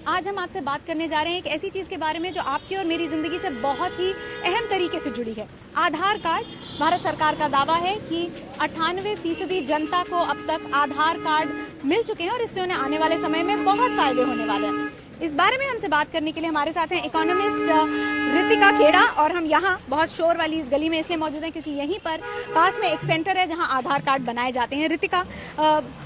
आज हम आपसे बात करने जा रहे हैं एक ऐसी चीज़ के बारे में जो आपकी और मेरी ज़िंदगी से बहुत ही अहम तरीके से जुड़ी है। आधार कार्ड। भारत सरकार का दावा है कि 98% जनता को अब तक आधार कार्ड मिल चुके हैं और इससे उन्हें आने वाले समय में बहुत फायदे होने वाले हैं। इस बारे में हमसे बात करने के लिए हमारे साथ हैं इकोनॉमिस्ट रितिका खेड़ा, और हम यहाँ बहुत शोर वाली इस गली में इसलिए मौजूद हैं क्योंकि यहीं पर पास में एक सेंटर है जहाँ आधार कार्ड बनाए जाते हैं। रितिका,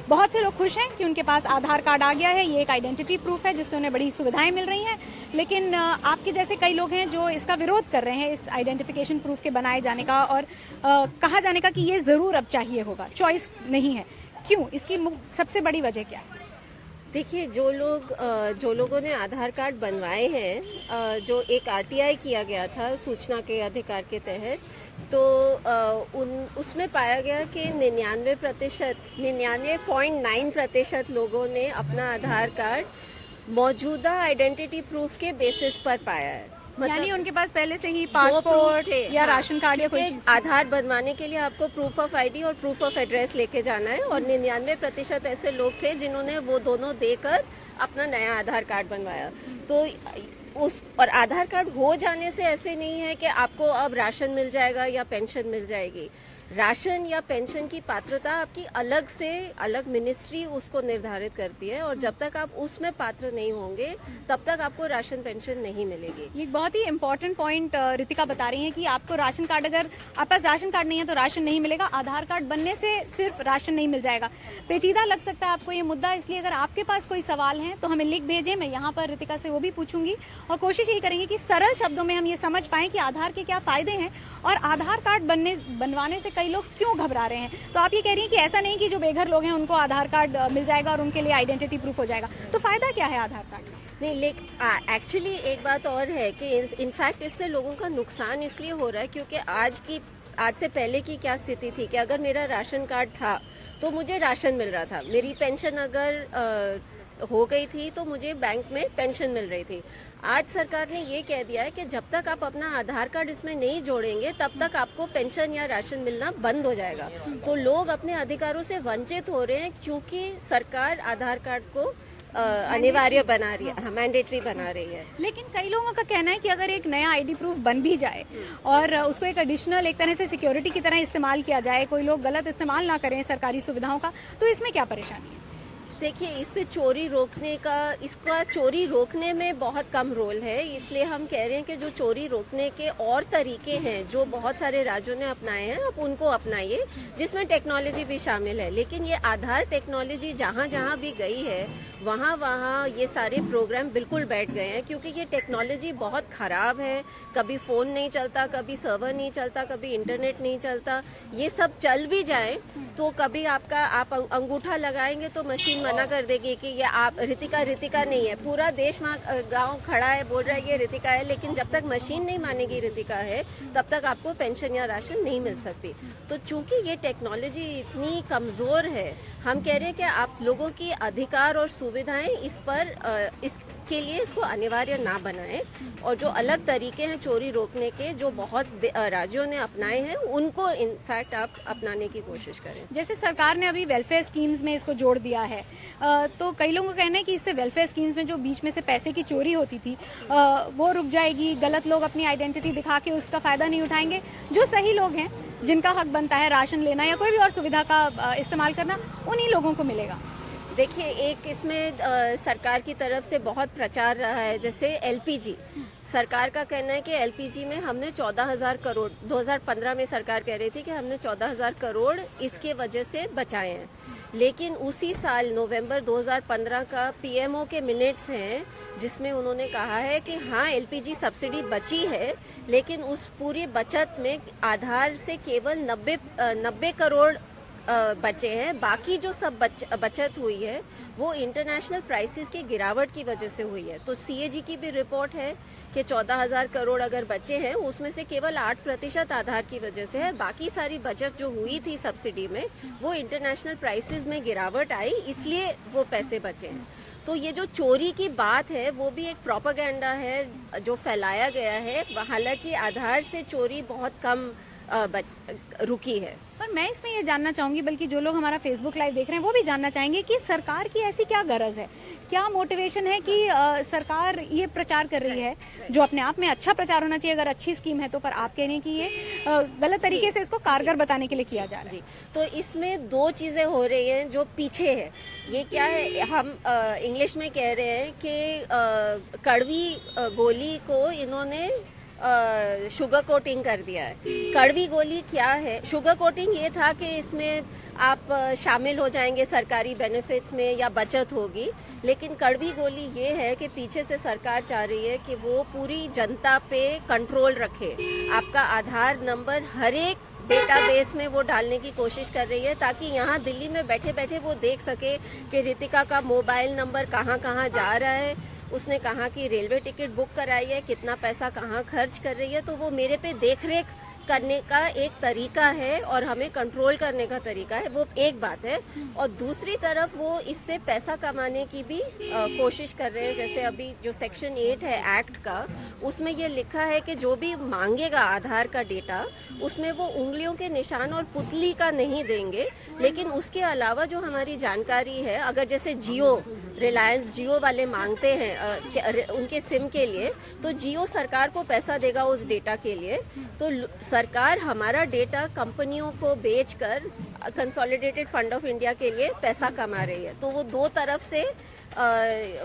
बहुत से लोग खुश हैं कि उनके पास आधार कार्ड आ गया है। ये एक आइडेंटिटी प्रूफ है जिससे उन्हें बड़ी सुविधाएं मिल रही हैं, लेकिन आपके जैसे कई लोग हैं जो इसका विरोध कर रहे हैं, इस आइडेंटिफिकेशन प्रूफ के बनाए जाने का, और कहा जाने का कि ये ज़रूर अब चाहिए होगा, चॉइस नहीं है। क्यों? इसकी सबसे बड़ी वजह क्या है? देखिए, जो लोगों ने आधार कार्ड बनवाए हैं, जो एक आरटीआई किया गया था सूचना के अधिकार के तहत, तो उसमें पाया गया कि 99.9% लोगों ने अपना आधार कार्ड मौजूदा आइडेंटिटी प्रूफ के बेसिस पर पाया है। यानी उनके पास पहले से ही पासपोर्ट या राशन कार्ड या कोई चीज़। आधार बनवाने के लिए आपको प्रूफ ऑफ आईडी और प्रूफ ऑफ एड्रेस लेके जाना है, और 99% ऐसे लोग थे जिन्होंने वो दोनों देकर अपना नया आधार कार्ड बनवाया। तो और आधार कार्ड हो जाने से ऐसे नहीं है कि आपको अब राशन मिल जाएगा या पेंशन मिल जाएगी। राशन या पेंशन की पात्रता आपकी अलग मिनिस्ट्री उसको निर्धारित करती है, और जब तक आप उसमें पात्र नहीं होंगे तब तक आपको राशन पेंशन नहीं मिलेगी। ये बहुत ही इंपॉर्टेंट पॉइंट रितिका बता रही है कि आपको राशन कार्ड, अगर आपके पास राशन कार्ड नहीं है तो राशन नहीं मिलेगा। आधार कार्ड बनने से सिर्फ राशन नहीं मिल जाएगा। पेचीदा लग सकता है आपको ये मुद्दा, इसलिए अगर आपके पास कोई सवाल है तो हमें लिख भेजें। मैं यहाँ पर रितिका से वो भी पूछूंगी, और कोशिश यही करेंगे कि सरल शब्दों में हम ये समझ पाएं कि आधार के क्या फायदे हैं और आधार कार्ड बनवाने से कई लोग क्यों घबरा रहे हैं। तो आप ये कह रही हैं कि ऐसा नहीं कि जो बेघर लोग हैं उनको आधार कार्ड मिल जाएगा और उनके लिए आइडेंटिटी प्रूफ हो जाएगा। तो फायदा क्या है आधार कार्ड? नहीं, लेकिन एक्चुअली एक बात और है कि इनफैक्ट इससे लोगों का नुकसान इसलिए हो रहा है क्योंकि आज से पहले की क्या स्थिति थी कि अगर मेरा राशन कार्ड था तो मुझे राशन मिल रहा था, मेरी पेंशन अगर हो गई थी तो मुझे बैंक में पेंशन मिल रही थी। आज सरकार ने ये कह दिया है कि जब तक आप अपना आधार कार्ड इसमें नहीं जोड़ेंगे तब तक आपको पेंशन या राशन मिलना बंद हो जाएगा। तो लोग अपने अधिकारों से वंचित हो रहे हैं क्योंकि सरकार आधार कार्ड को अनिवार्य बना रही है, मैंडेटरी बना रही है। लेकिन कई लोगों का कहना है कि अगर एक नया आईडी प्रूफ बन भी जाए और उसको एक एडिशनल, एक तरह से सिक्योरिटी की तरह इस्तेमाल किया जाए, कोई लोग गलत इस्तेमाल ना करें सरकारी सुविधाओं का, तो इसमें क्या परेशानी है? देखिए, इसका चोरी रोकने में बहुत कम रोल है, इसलिए हम कह रहे हैं कि जो चोरी रोकने के और तरीके हैं जो बहुत सारे राज्यों ने अपनाए हैं, आप उनको अपनाइए, जिसमें टेक्नोलॉजी भी शामिल है। लेकिन ये आधार टेक्नोलॉजी जहाँ जहाँ भी गई है वहाँ ये सारे प्रोग्राम बिल्कुल बैठ गए हैं, क्योंकि ये टेक्नोलॉजी बहुत ख़राब है। कभी फ़ोन नहीं चलता, कभी सर्वर नहीं चलता, कभी इंटरनेट नहीं चलता। ये सब चल भी जाए तो कभी आप अंगूठा लगाएंगे तो मशीन मना कर देगी कि ये आप रितिका नहीं है। पूरा देश वहाँ गांव खड़ा है, बोल रहा है ये रितिका है, लेकिन जब तक मशीन नहीं मानेगी रितिका है तब तक आपको पेंशन या राशन नहीं मिल सकती। तो चूंकि ये टेक्नोलॉजी इतनी कमज़ोर है, हम कह रहे हैं कि आप लोगों की अधिकार और सुविधाएं इसके लिए इसको अनिवार्य ना बनाएं, और जो अलग तरीके हैं चोरी रोकने के जो बहुत राज्यों ने अपनाए हैं उनको इनफैक्ट आप अपनाने की कोशिश करें। जैसे सरकार ने अभी वेलफेयर स्कीम्स में इसको जोड़ दिया है, तो कई लोगों का कहना है कि इससे वेलफेयर स्कीम्स में जो बीच में से पैसे की चोरी होती थी वो रुक जाएगी। गलत लोग अपनी आइडेंटिटी दिखा के उसका फ़ायदा नहीं उठाएंगे। जो सही लोग हैं, जिनका हक बनता है राशन लेना या कोई भी और सुविधा का इस्तेमाल करना, उन्हीं लोगों को मिलेगा। देखिए, एक इसमें सरकार की तरफ से बहुत प्रचार रहा है, जैसे एलपीजी। सरकार का कहना है कि एलपीजी में हमने 14,000 करोड़ 2015 में सरकार कह रही थी कि हमने 14,000 करोड़ इसके वजह से बचाए हैं। लेकिन उसी साल नवंबर 2015 का पीएमओ के मिनट्स हैं जिसमें उन्होंने कहा है कि हाँ, एलपीजी सब्सिडी बची है, लेकिन उस पूरी बचत में आधार से केवल 90 करोड़ बचे हैं। बाकी जो सब बचत हुई है वो इंटरनेशनल प्राइसेस की गिरावट की वजह से हुई है। तो सीएजी की भी रिपोर्ट है कि 14,000 करोड़ अगर बचे हैं उसमें से केवल 8% आधार की वजह से है। बाकी सारी बचत जो हुई थी सब्सिडी में वो इंटरनेशनल प्राइसेस में गिरावट आई, इसलिए वो पैसे बचे हैं। तो ये जो चोरी की बात है वो भी एक प्रोपेगेंडा है जो फैलाया गया है। हालांकि आधार से चोरी बहुत कम रुकी है। पर मैं इसमें ये जानना चाहूंगी, बल्कि जो लोग हमारा फेसबुक लाइव देख रहे हैं वो भी जानना चाहेंगे कि सरकार की ऐसी क्या गरज है, क्या मोटिवेशन है कि सरकार ये प्रचार कर रही है, जो अपने आप में अच्छा प्रचार होना चाहिए अगर अच्छी स्कीम है तो, पर आप कह रहे हैं कि ये गलत तरीके से इसको कारगर बताने के लिए किया जा रहा है। तो इसमें दो चीज़ें हो रही हैं जो पीछे है। ये क्या है, हम इंग्लिश में कह रहे हैं कि कड़वी गोली को इन्होंने शुगर कोटिंग कर दिया है। कड़वी गोली क्या है? शुगर कोटिंग ये था कि इसमें आप शामिल हो जाएंगे सरकारी बेनिफिट्स में या बचत होगी, लेकिन कड़वी गोली ये है कि पीछे से सरकार चाह रही है कि वो पूरी जनता पे कंट्रोल रखे। आपका आधार नंबर हर एक डेटाबेस में वो डालने की कोशिश कर रही है, ताकि यहाँ दिल्ली में बैठे बैठे वो देख सके कि रितिका का मोबाइल नंबर कहाँ कहाँ जा रहा है, उसने कहाँ की रेलवे टिकट बुक कराई है, कितना पैसा कहाँ खर्च कर रही है। तो वो मेरे पे देख रेख करने का एक तरीका है और हमें कंट्रोल करने का तरीका है, वो एक बात है। और दूसरी तरफ वो इससे पैसा कमाने की भी कोशिश कर रहे हैं। जैसे अभी जो सेक्शन 8 है एक्ट का, उसमें ये लिखा है कि जो भी मांगेगा आधार का डेटा, उसमें वो उंगलियों के निशान और पुतली का नहीं देंगे, लेकिन उसके अलावा जो हमारी जानकारी है, अगर जैसे जियो, रिलायंस जियो वाले मांगते हैं उनके सिम के लिए, तो जियो सरकार को पैसा देगा उस डेटा के लिए। तो सरकार हमारा डेटा कंपनियों को बेचकर कंसोलिडेटेड फंड ऑफ इंडिया के लिए पैसा कमा रही है। तो वो दो तरफ से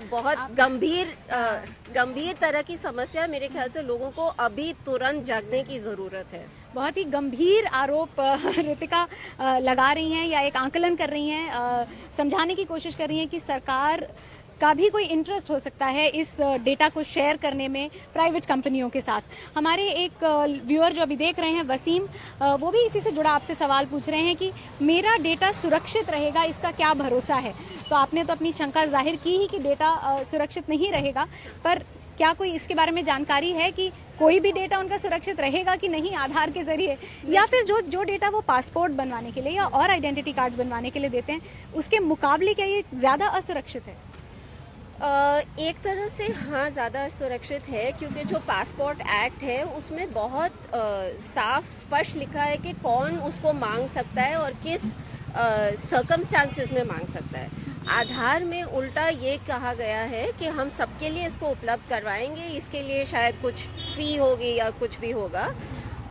बहुत गंभीर तरह की समस्या, मेरे ख्याल से लोगों को अभी तुरंत जागने की ज़रूरत है। बहुत ही गंभीर आरोप रितिका लगा रही हैं या एक आंकलन कर रही हैं, समझाने की कोशिश कर रही हैं कि सरकार का भी कोई इंटरेस्ट हो सकता है इस डेटा को शेयर करने में प्राइवेट कंपनियों के साथ। हमारे एक व्यूअर जो अभी देख रहे हैं, वसीम, वो भी इसी से जुड़ा आपसे सवाल पूछ रहे हैं कि मेरा डेटा सुरक्षित रहेगा, इसका क्या भरोसा है? तो आपने तो अपनी शंका जाहिर की ही कि डेटा सुरक्षित नहीं रहेगा, पर क्या कोई इसके बारे में जानकारी है कि कोई भी डेटा उनका सुरक्षित रहेगा कि नहीं आधार के जरिए, या फिर जो डेटा वो पासपोर्ट बनवाने के लिए या और आइडेंटिटी कार्ड्स बनवाने के लिए देते हैं, उसके मुकाबले क्या ये ज़्यादा असुरक्षित है? एक तरह से हाँ, ज़्यादा सुरक्षित है, क्योंकि जो पासपोर्ट एक्ट है उसमें बहुत साफ स्पष्ट लिखा है कि कौन उसको मांग सकता है और किस सर्कमस्टांसेस में मांग सकता है। आधार में उल्टा ये कहा गया है कि हम सबके लिए इसको उपलब्ध करवाएंगे, इसके लिए शायद कुछ फ़ी होगी या कुछ भी होगा।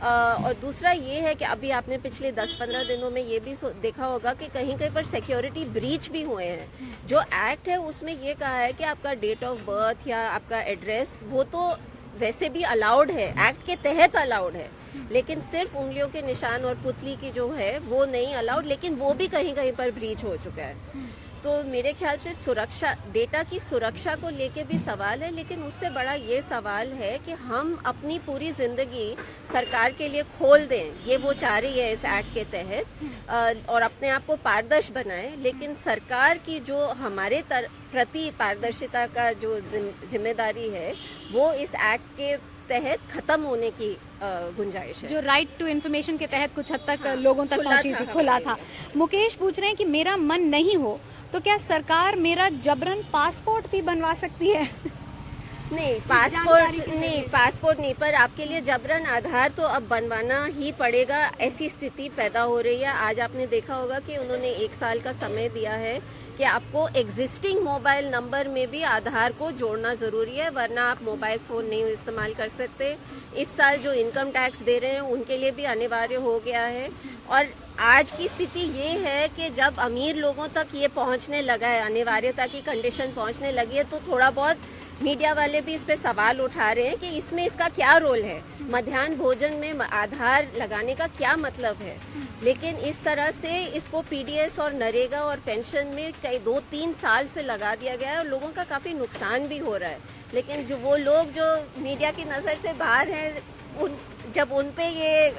और दूसरा ये है कि अभी आपने पिछले 10-15 दिनों में ये भी देखा होगा कि कहीं कहीं पर सिक्योरिटी ब्रीच भी हुए हैं। जो एक्ट है उसमें ये कहा है कि आपका डेट ऑफ बर्थ या आपका एड्रेस, वो तो वैसे भी अलाउड है, एक्ट के तहत अलाउड है, लेकिन सिर्फ उंगलियों के निशान और पुतली की जो है वो नहीं अलाउड, लेकिन वो भी कहीं कहीं पर ब्रीच हो चुका है। तो मेरे ख्याल से सुरक्षा, डेटा की सुरक्षा को लेके भी सवाल है, लेकिन उससे बड़ा ये सवाल है कि हम अपनी पूरी ज़िंदगी सरकार के लिए खोल दें, ये वो चाह रही है इस एक्ट के तहत, और अपने आप को पारदर्शी बनाएं। लेकिन सरकार की जो हमारे प्रति पारदर्शिता का जो जिम्मेदारी है, वो इस एक्ट के तहत खत्म होने की गुंजाइश है। जो राइट टू इन्फॉर्मेशन के तहत कुछ हद तक लोगों तक पहुंची थी, खुला था। मुकेश पूछ रहे हैं कि मेरा मन नहीं हो तो क्या सरकार मेरा जबरन पासपोर्ट भी बनवा सकती है? नहीं, पासपोर्ट नहीं, पर आपके लिए जबरन आधार तो अब बनवाना ही पड़ेगा, ऐसी स्थिति पैदा हो रही है। आज आपने देखा होगा कि उन्होंने 1 साल का समय दिया है कि आपको एग्जिस्टिंग मोबाइल नंबर में भी आधार को जोड़ना ज़रूरी है, वरना आप मोबाइल फ़ोन नहीं इस्तेमाल कर सकते। इस साल जो इनकम टैक्स दे रहे हैं उनके लिए भी अनिवार्य हो गया है। और आज की स्थिति ये है कि जब अमीर लोगों तक ये पहुंचने लगा है, अनिवार्यता की कंडीशन पहुंचने लगी है, तो थोड़ा बहुत मीडिया वाले भी इस पे सवाल उठा रहे हैं कि इसमें इसका क्या रोल है, मध्याह्न भोजन में आधार लगाने का क्या मतलब है। लेकिन इस तरह से इसको पीडीएस और नरेगा और पेंशन में कई 2-3 साल से लगा दिया गया है और लोगों का काफ़ी नुकसान भी हो रहा है। लेकिन जो वो लोग जो मीडिया की नज़र से बाहर हैं, जब उन पे ये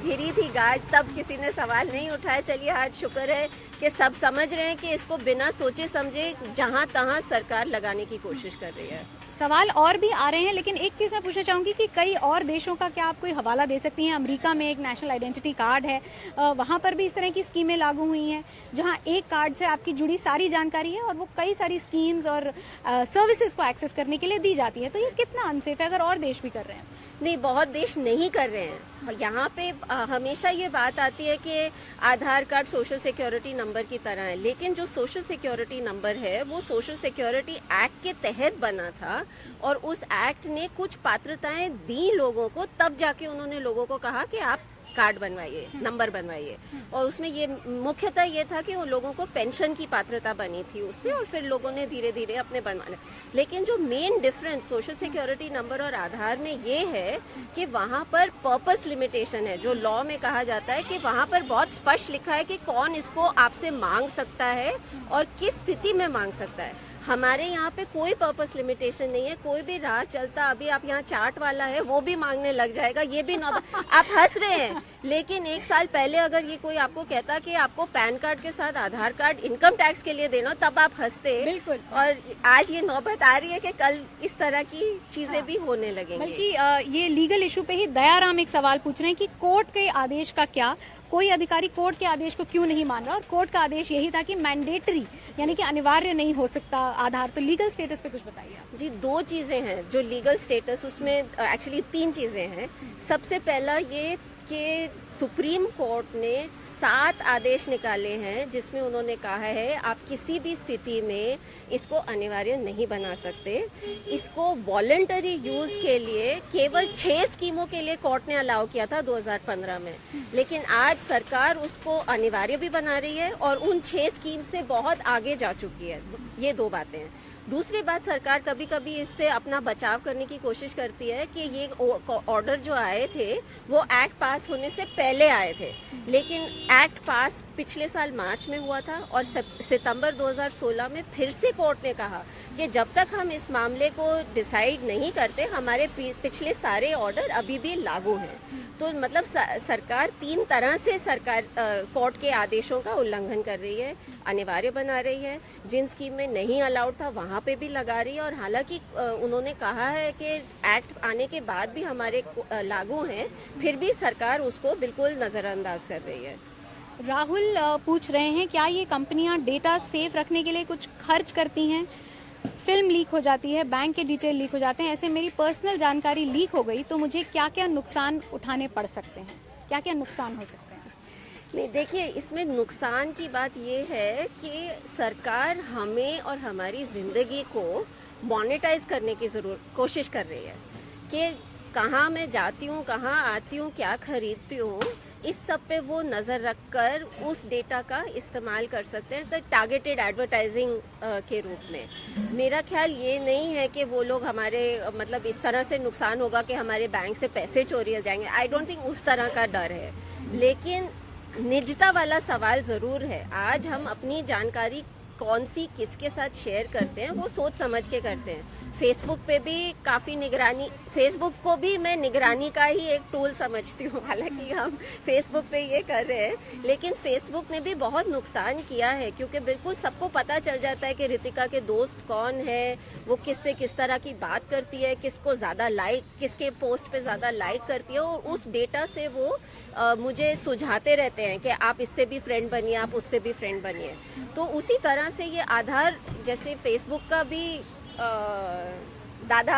गिरी थी गाज, तब किसी ने सवाल नहीं उठाया। चलिए, आज शुक्र है कि सब समझ रहे हैं कि इसको बिना सोचे समझे जहां तहां सरकार लगाने की कोशिश कर रही है। सवाल और भी आ रहे हैं, लेकिन एक चीज़ मैं पूछना चाहूँगी कि कई और देशों का क्या आप कोई हवाला दे सकती हैं? अमेरिका में एक नेशनल आइडेंटिटी कार्ड है, वहाँ पर भी इस तरह की स्कीमें लागू हुई हैं, जहाँ एक कार्ड से आपकी जुड़ी सारी जानकारी है और वो कई सारी स्कीम्स और सर्विसेज को एक्सेस करने के लिए दी जाती है। तो ये कितना अनसेफ है अगर और देश भी कर रहे हैं? नहीं, बहुत देश नहीं कर रहे हैं। यहाँ पे हमेशा ये बात आती है कि आधार कार्ड सोशल सिक्योरिटी नंबर की तरह है, लेकिन जो सोशल सिक्योरिटी नंबर है वो सोशल सिक्योरिटी एक्ट के तहत बना था और उस एक्ट ने कुछ पात्रताएं दी लोगों को, तब जाके उन्होंने लोगों को कहा कि आप कार्ड बनवाइए, नंबर बनवाइए। और उसमें ये मुख्यतः ये था कि वो लोगों को पेंशन की पात्रता बनी थी उससे, और फिर लोगों ने धीरे धीरे अपने बनवाने। लेकिन जो main difference social security number और आधार में ये है कि वहाँ पर पर्पस लिमिटेशन है। जो लॉ में कहा जाता है कि वहाँ पर बहुत स्पष्ट लिखा है कि कौन इसको आपसे मांग सकता है और किस स्थिति में मांग सकता है। हमारे यहाँ पे कोई पर्पस लिमिटेशन नहीं है। कोई भी राह चलता, अभी आप यहाँ चाट वाला है वो भी मांगने लग जाएगा, ये भी आप हंस रहे हैं, लेकिन एक साल पहले अगर ये कोई आपको कहता कि आपको पैन कार्ड के साथ आधार कार्ड इनकम टैक्स के लिए देना, तब आप हंसते। बिल्कुल। और आज ये नौबत आ रही है कि कल इस तरह की चीजें भी होने लगेंगी। बल्कि ये लीगल इशू पे ही दयाराम एक सवाल पूछ रहे हैं कि कोर्ट के आदेश का क्या, कोई अधिकारी कोर्ट के आदेश को क्यों नहीं मान रहा? और कोर्ट का आदेश यही था कि मैंडेटरी यानी कि अनिवार्य नहीं हो सकता आधार। तो लीगल स्टेटस पे कुछ बताइए आप। जी, दो चीज़ें हैं जो लीगल स्टेटस, उसमें एक्चुअली तीन चीज़ें हैं। सबसे पहला ये कि सुप्रीम कोर्ट ने 7 आदेश निकाले हैं जिसमें उन्होंने कहा है आप किसी भी स्थिति में इसको अनिवार्य नहीं बना सकते। इसको वॉलंटरी यूज़ के लिए केवल 6 स्कीमों के लिए कोर्ट ने अलाउ किया था 2015 में, लेकिन आज सरकार उसको अनिवार्य भी बना रही है और उन 6 स्कीम से बहुत आगे जा चुकी है। ये दो बातें हैं। दूसरी बात, सरकार कभी कभी इससे अपना बचाव करने की कोशिश करती है कि ये ऑर्डर जो आए थे वो एक्ट पास होने से पहले आए थे, लेकिन एक्ट पास पिछले साल मार्च में हुआ था और सितंबर 2016 में फिर से कोर्ट ने कहा कि जब तक हम इस मामले को डिसाइड नहीं करते हमारे पिछले सारे ऑर्डर अभी भी लागू हैं। तो मतलब सरकार 3 तरह से कोर्ट के आदेशों का उल्लंघन कर रही है। अनिवार्य बना रही है, जिन स्कीम में नहीं अलाउड था वहाँ पे भी लगा रही है, और हालांकि उन्होंने कहा है कि एक्ट आने के बाद भी हमारे लागू हैं, फिर भी सरकार उसको बिल्कुल नज़रअंदाज कर रही है। राहुल पूछ रहे हैं क्या ये कंपनियां डेटा सेफ रखने के लिए कुछ खर्च करती हैं? फिल्म लीक हो जाती है, बैंक के डिटेल लीक हो जाते हैं, ऐसे मेरी पर्सनल जानकारी लीक हो गई तो मुझे क्या क्या नुकसान उठाने पड़ सकते हैं? क्या क्या नुकसान हो सकते हैं? नहीं, देखिए, इसमें नुकसान की बात ये है कि सरकार हमें और हमारी ज़िंदगी को मोनेटाइज करने की कोशिश कर रही है कि कहाँ मैं जाती हूँ, कहाँ आती हूँ, क्या खरीदती हूँ, इस सब पे वो नज़र रखकर उस डेटा का इस्तेमाल कर सकते हैं, तो टारगेटेड एडवर्टाइजिंग के रूप में। मेरा ख्याल ये नहीं है कि वो लोग हमारे मतलब इस तरह से नुकसान होगा कि हमारे बैंक से पैसे चोरी हो जाएंगे। आई डोंट थिंक उस तरह का डर है, लेकिन निजता वाला सवाल ज़रूर है। आज हम अपनी जानकारी कौन सी किसके साथ शेयर करते हैं वो सोच समझ के करते हैं। फेसबुक पे भी काफ़ी निगरानी, फेसबुक को भी मैं निगरानी का ही एक टूल समझती हूँ, हालांकि हम फेसबुक पे ये कर रहे हैं, लेकिन फेसबुक ने भी बहुत नुकसान किया है क्योंकि बिल्कुल सबको पता चल जाता है कि रितिका के दोस्त कौन है, वो किससे किस तरह की बात करती है, किसको ज़्यादा लाइक, किसके पोस्ट पे ज़्यादा लाइक करती है, और उस डेटा से वो मुझे सुझाते रहते हैं कि आप इससे भी फ्रेंड बनिए, आप उससे भी फ्रेंड बनिए। तो उसी तरह से ये आधार जैसे फेसबुक का भी दादा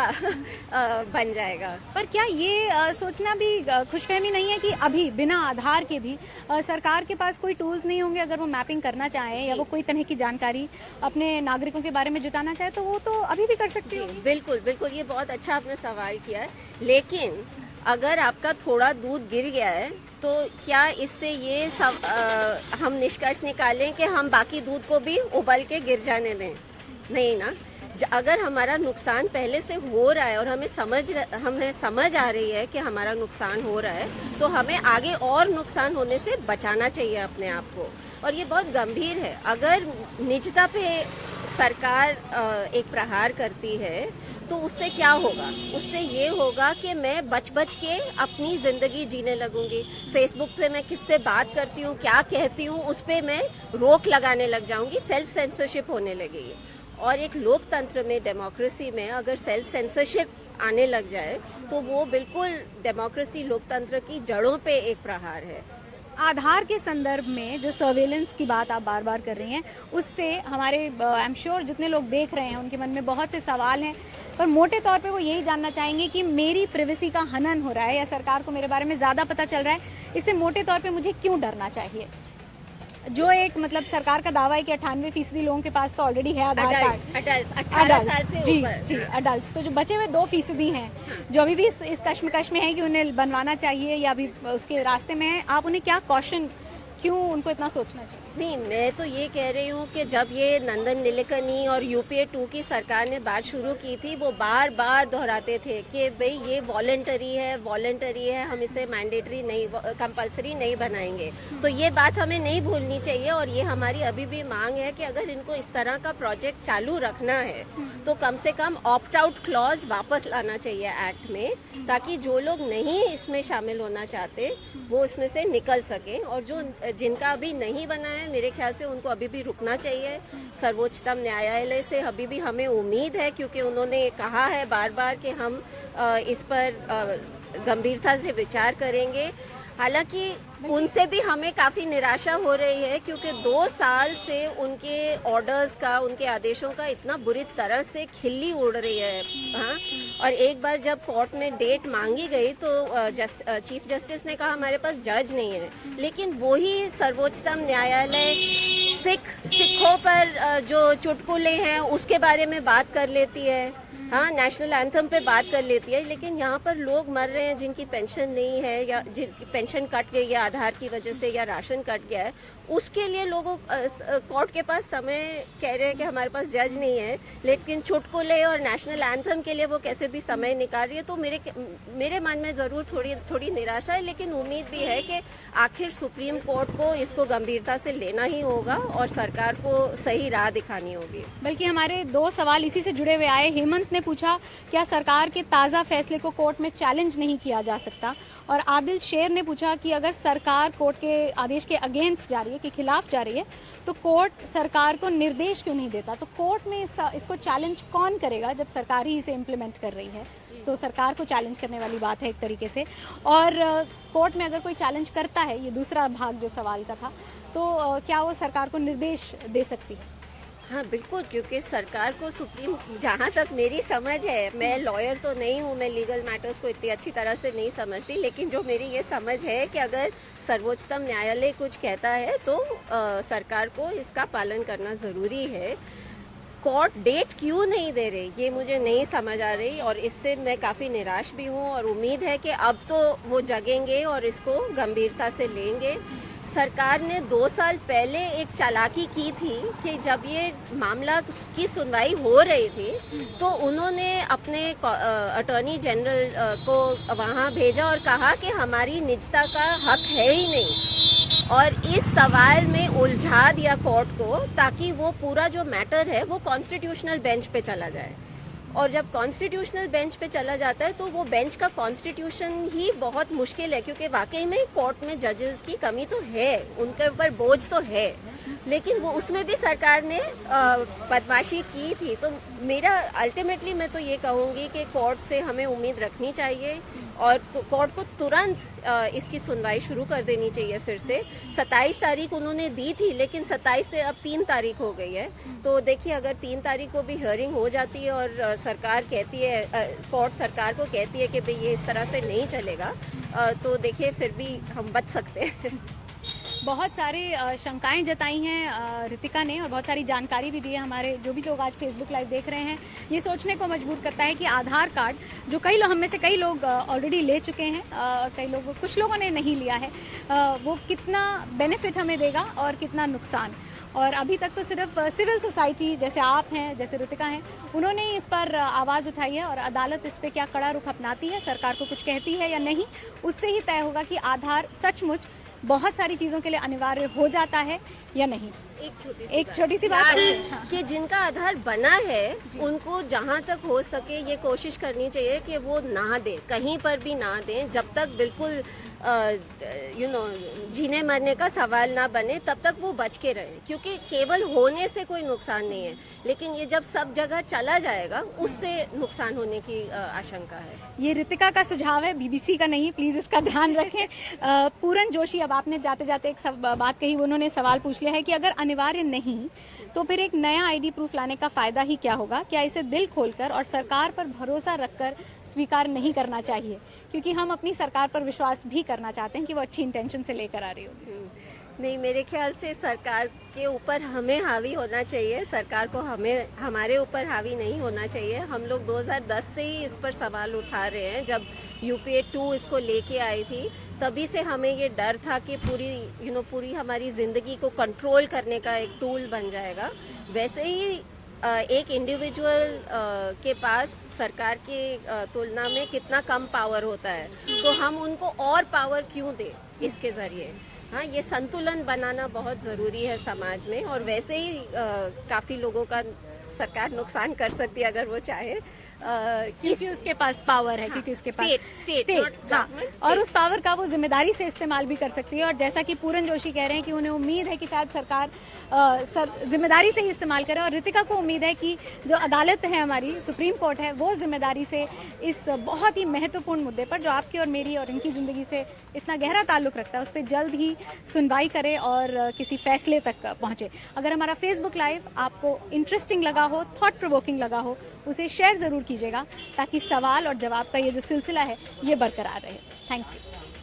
बन जाएगा। पर क्या ये सोचना भी खुशफहमी नहीं है कि अभी बिना आधार के भी सरकार के पास कोई टूल्स नहीं होंगे? अगर वो मैपिंग करना चाहे या वो कोई तरह की जानकारी अपने नागरिकों के बारे में जुटाना चाहे तो वो तो अभी भी कर सकती है। बिल्कुल बिल्कुल, ये बहुत अच्छा आपने सवाल किया है, लेकिन अगर आपका थोड़ा दूध गिर गया है तो क्या इससे ये सब हम निष्कर्ष निकालें कि हम बाकी दूध को भी उबल के गिर जाने दें? नहीं ना। अगर हमारा नुकसान पहले से हो रहा है और हमें समझ आ रही है कि हमारा नुकसान हो रहा है, तो हमें आगे और नुकसान होने से बचाना चाहिए अपने आप को, और ये बहुत गंभीर है। अगर निजता पे सरकार एक प्रहार करती है तो उससे क्या होगा? उससे ये होगा कि मैं बच के अपनी ज़िंदगी जीने लगूंगी। फेसबुक पे मैं किससे बात करती हूँ, क्या कहती हूँ, उस पर मैं रोक लगाने लग जाऊंगी, सेल्फ सेंसरशिप होने लगेगी। और एक लोकतंत्र में, डेमोक्रेसी में अगर सेल्फ सेंसरशिप आने लग जाए तो वो बिल्कुल डेमोक्रेसी, लोकतंत्र की जड़ों पे एक प्रहार है। आधार के संदर्भ में जो सर्वेलेंस की बात आप बार बार कर रही हैं, उससे हमारे आई एम श्योर जितने लोग देख रहे हैं उनके मन में बहुत से सवाल हैं, पर मोटे तौर पे वो यही जानना चाहेंगे कि मेरी प्राइवेसी का हनन हो रहा है या सरकार को मेरे बारे में ज़्यादा पता चल रहा है, इससे मोटे तौर पे मुझे क्यों डरना चाहिए? जो एक मतलब सरकार का दावा है कि 98% लोगों के पास तो ऑलरेडी है आधार कार्ड, 18 साल से जी ऊपर। जी अडल्ट। तो जो बचे हुए 2% हैं जो अभी भी इस कश्मकश में है कि उन्हें बनवाना चाहिए या अभी उसके रास्ते में है, आप उन्हें क्या कॉशन, क्यों उनको इतना सोचना चाहिए? नहीं, मैं तो ये कह रही हूँ कि जब ये नंदन नीलेकनी और यूपीए 2 की सरकार ने बात शुरू की थी, वो बार बार दोहराते थे कि भाई ये वॉलंटरी है, हम इसे मैंडेटरी नहीं, कंपलसरी नहीं बनाएंगे। तो ये बात हमें नहीं भूलनी चाहिए और ये हमारी अभी भी मांग है कि अगर इनको इस तरह का प्रोजेक्ट चालू रखना है तो कम से कम ऑप्ट आउट क्लॉज वापस लाना चाहिए एक्ट में, ताकि जो लोग नहीं इसमें शामिल होना चाहते वो इसमें से निकल सकें, और जो जिनका अभी नहीं बना है मेरे ख्याल से उनको अभी भी रुकना चाहिए। सर्वोच्चतम न्यायालय से अभी भी हमें उम्मीद है, क्योंकि उन्होंने कहा है बार बार कि हम इस पर गंभीरता से विचार करेंगे। हालांकि उनसे भी हमें काफ़ी निराशा हो रही है, क्योंकि 2 साल से उनके ऑर्डर्स का, उनके आदेशों का इतना बुरी तरह से खिल्ली उड़ रही है। हाँ, और एक बार जब कोर्ट में डेट मांगी गई तो चीफ जस्टिस ने कहा हमारे पास जज नहीं है, लेकिन वही सर्वोच्चतम न्यायालय सिखों पर जो चुटकुले हैं उसके बारे में बात कर लेती है, हाँ, नेशनल एंथम पे बात कर लेती है, लेकिन यहाँ पर लोग मर रहे हैं जिनकी पेंशन नहीं है या जिनकी पेंशन कट गई है आधार की वजह से या राशन कट गया है, उसके लिए लोगों कोर्ट के पास समय कह रहे हैं कि हमारे पास जज नहीं है, लेकिन चुटकुले और नेशनल एंथम के लिए वो कैसे भी समय निकाल रही है। तो मेरे मन में ज़रूर थोड़ी निराशा है, लेकिन उम्मीद भी है कि आखिर सुप्रीम कोर्ट को इसको गंभीरता से लेना ही होगा और सरकार को सही राह दिखानी होगी। बल्कि हमारे 2 सवाल इसी से जुड़े हुए आए। हेमंत ने पूछा क्या सरकार के ताज़ा फैसले को कोर्ट में चैलेंज नहीं किया जा सकता, और आदिल शेर ने पूछा कि अगर सरकार कोर्ट के आदेश के अगेंस्ट जा रही है, के खिलाफ जा रही है, तो कोर्ट सरकार को निर्देश क्यों नहीं देता? तो कोर्ट में इसको चैलेंज कौन करेगा जब सरकार ही इसे इम्प्लीमेंट कर रही है? तो सरकार को चैलेंज करने वाली बात है एक तरीके से। और कोर्ट में अगर कोई चैलेंज करता है, ये दूसरा भाग जो सवाल का था, तो क्या वो सरकार को निर्देश दे सकती है? हाँ बिल्कुल, क्योंकि सरकार को सुप्रीम, जहाँ तक मेरी समझ है, मैं लॉयर तो नहीं हूँ, मैं लीगल मैटर्स को इतनी अच्छी तरह से नहीं समझती, लेकिन जो मेरी ये समझ है कि अगर सर्वोच्चतम न्यायालय कुछ कहता है तो सरकार को इसका पालन करना ज़रूरी है। कोर्ट डेट क्यों नहीं दे रही ये मुझे नहीं समझ आ रही, और इससे मैं काफ़ी निराश भी हूँ और उम्मीद है कि अब तो वो जगेंगे और इसको गंभीरता से लेंगे। सरकार ने 2 साल पहले एक चालाकी की थी कि जब ये मामला की सुनवाई हो रही थी तो उन्होंने अपने अटॉर्नी जनरल को वहाँ भेजा और कहा कि हमारी निजता का हक है ही नहीं, और इस सवाल में उलझा दिया कोर्ट को ताकि वो पूरा जो मैटर है वो कॉन्स्टिट्यूशनल बेंच पे चला जाए। और जब कॉन्स्टिट्यूशनल बेंच पे चला जाता है तो वो बेंच का कॉन्स्टिट्यूशन ही बहुत मुश्किल है, क्योंकि वाकई में कोर्ट में जजेस की कमी तो है, उनके ऊपर बोझ तो है, लेकिन वो उसमें भी सरकार ने बदमाशी की थी। तो मेरा अल्टीमेटली मैं तो ये कहूँगी कि कोर्ट से हमें उम्मीद रखनी चाहिए और तो कोर्ट को तुरंत इसकी सुनवाई शुरू कर देनी चाहिए। फिर से 27 तारीख उन्होंने दी थी, लेकिन 27 से अब 3 तारीख हो गई है। तो देखिए, अगर 3 तारीख को भी हियरिंग हो जाती है और सरकार कहती है, कोर्ट सरकार को कहती है कि भाई ये इस तरह से नहीं चलेगा, तो देखिए फिर भी हम बच सकते हैं। बहुत सारी शंकाएं जताई हैं रितिका ने और बहुत सारी जानकारी भी दी है। हमारे जो भी लोग आज फेसबुक लाइव देख रहे हैं, ये सोचने को मजबूर करता है कि आधार कार्ड जो हम में से कई लोग ऑलरेडी ले चुके हैं और कुछ लोगों ने नहीं लिया है, वो कितना बेनिफिट हमें देगा और कितना नुकसान। और अभी तक तो सिर्फ सिविल सोसाइटी जैसे आप हैं, जैसे रितिका हैं, उन्होंने इस पर आवाज़ उठाई है और अदालत इस पर क्या कड़ा रुख अपनाती है, सरकार को कुछ कहती है या नहीं, उससे ही तय होगा कि आधार सचमुच बहुत सारी चीज़ों के लिए अनिवार्य हो जाता है या नहीं। एक छोटी सी बात है। हाँ। कि जिनका आधार बना है उनको जहाँ तक हो सके ये कोशिश करनी चाहिए कि वो ना दें, कहीं पर भी ना दें, जब तक बिल्कुल जीने मरने का सवाल ना बने तब तक वो बच के रहे, क्योंकि केवल होने से कोई नुकसान नहीं है, लेकिन ये जब सब जगह चला जाएगा उससे नुकसान होने की आशंका है। ये रितिका का सुझाव है, बीबीसी का नहीं, प्लीज इसका ध्यान रखें। पूरन जोशी, अब आपने जाते जाते एक बात कही, उन्होंने सवाल पूछ लिया है कि अगर अनिवार्य नहीं तो फिर एक नया आईडी प्रूफ लाने का फायदा ही क्या होगा? क्या इसे दिल खोलकर और सरकार पर भरोसा रखकर स्वीकार नहीं करना चाहिए? क्योंकि हम अपनी सरकार पर विश्वास भी करना चाहते हैं कि वो अच्छी इंटेंशन से लेकर आ रही होगी। नहीं, मेरे ख्याल से सरकार के ऊपर हमें हावी होना चाहिए, सरकार को हमारे ऊपर हावी नहीं होना चाहिए। हम लोग 2010 से ही इस पर सवाल उठा रहे हैं। जब यूपीए 2 इसको लेके आई थी तभी से हमें ये डर था कि पूरी हमारी ज़िंदगी को कंट्रोल करने का एक टूल बन जाएगा। वैसे ही एक इंडिविजुअल के पास सरकार के तुलना में कितना कम पावर होता है, तो हम उनको और पावर क्यों दें इसके ज़रिए? हाँ, ये संतुलन बनाना बहुत ज़रूरी है समाज में, और वैसे ही काफ़ी लोगों का सरकार नुकसान कर सकती है अगर वो चाहे, क्योंकि उसके पास पावर है। हाँ, क्योंकि उसके पास स्टेट हाँ, और उस पावर का वो जिम्मेदारी से इस्तेमाल भी कर सकती है। और जैसा कि पूरन जोशी कह रहे हैं कि उन्हें उम्मीद है कि शायद सरकार जिम्मेदारी से ही इस्तेमाल करे, और रितिका को उम्मीद है कि जो अदालत है हमारी, सुप्रीम कोर्ट है, वो जिम्मेदारी से इस बहुत ही महत्वपूर्ण मुद्दे पर, जो आपकी और मेरी और इनकी ज़िंदगी से इतना गहरा ताल्लुक़ रखता है, उस पर जल्द ही सुनवाई करे और किसी फैसले तक पहुँचे। अगर हमारा फेसबुक लाइव आपको इंटरेस्टिंग लगा हो, थॉट प्रोवोकिंग लगा हो, उसे शेयर ज़रूर कीजिएगा ताकि सवाल और जवाब का ये जो सिलसिला है ये बरकरार रहे। Thank you.